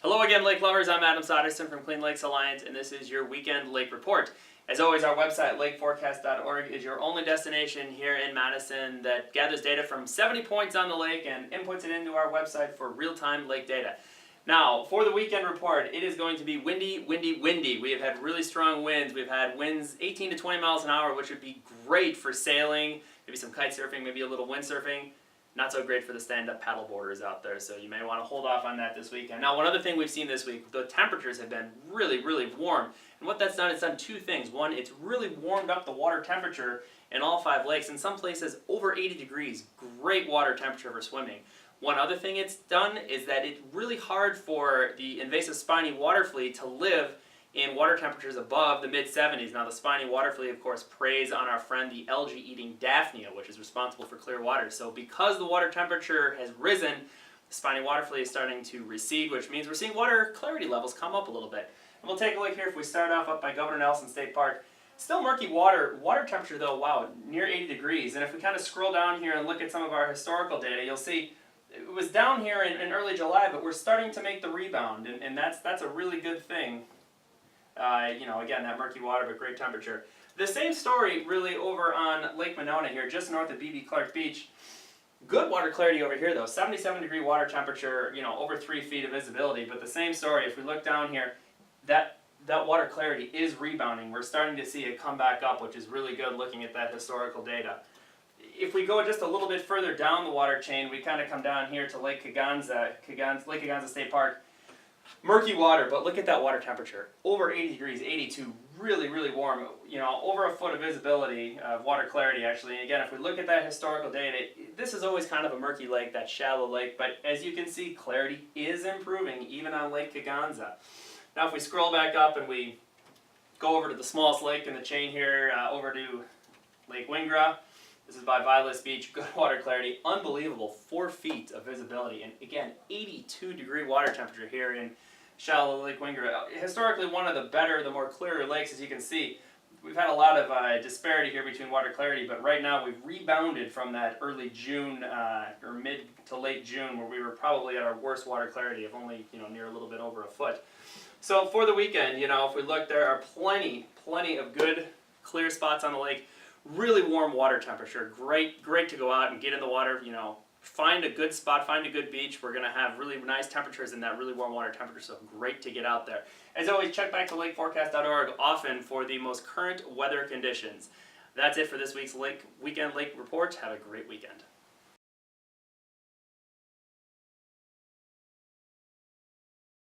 Hello again, lake lovers. I'm Adam Soderson from Clean Lakes Alliance, and this is your weekend lake report. As always, our website, lakeforecast.org, is your only destination here in Madison that gathers data from 70 points on the lake and inputs it into our website for real-time lake data. Now, for the weekend report, it is going to be windy, windy, windy. We have had really strong winds. We've had winds 18 to 20 miles an hour, which would be great for sailing, maybe some kite surfing, maybe a little windsurfing. Not so great for the stand-up paddle boarders out there, so you may want to hold off on that this weekend. Now, one other thing we've seen this week, the temperatures have been really, really warm. And what that's done, it's done two things. One, it's really warmed up the water temperature in all 5 lakes. In some places, over 80 degrees, great water temperature for swimming. One other thing it's done is that it's really hard for the invasive spiny water flea to live in water temperatures above the mid-70s. Now, the spiny water flea, of course, preys on our friend the algae-eating Daphnia, which is responsible for clear water. So because the water temperature has risen, the spiny water flea is starting to recede, which means we're seeing water clarity levels come up a little bit. And we'll take a look here if we start off up by Governor Nelson State Park. Still murky water. Water temperature, though, wow, near 80 degrees. And if we kind of scroll down here and look at some of our historical data, you'll see it was down here in early July, but we're starting to make the rebound, and that's a really good thing. Again, that murky water, but great temperature. The same story really over on Lake Monona here, just north of B.B. Clark Beach. Good water clarity over here though, 77 degree water temperature, over 3 feet of visibility, but the same story. If we look down here, that water clarity is rebounding. We're starting to see it come back up, which is really good looking at that historical data. If we go just a little bit further down the water chain, we kind of come down here to Lake Kaganza State Park. Murky water, but look at that water temperature. Over 80 degrees, 82, really, really warm. Over a foot of visibility, of water clarity actually. And again, if we look at that historical data, this is always kind of a murky lake, that shallow lake, but as you can see, clarity is improving even on Lake Kaganza. Now if we scroll back up and we go over to the smallest lake in the chain here, over to Lake Wingra. This is by Violet Beach, good water clarity, unbelievable, 4 feet of visibility, and again, 82 degree water temperature here in shallow Lake Wingra. Historically one of the better, the more clearer lakes, as you can see. We've had a lot of disparity here between water clarity, but right now we've rebounded from that early June, or mid to late June, where we were probably at our worst water clarity of only, near a little bit over a foot. So for the weekend, if we look, there are plenty of good clear spots on the lake. Really warm water temperature, great to go out and get in the water, find a good spot, find a good beach. We're going to have really nice temperatures in that really warm water temperature, so great to get out there. As always, check back to lakeforecast.org often for the most current weather conditions. That's it for this week's weekend lake report. Have a great weekend.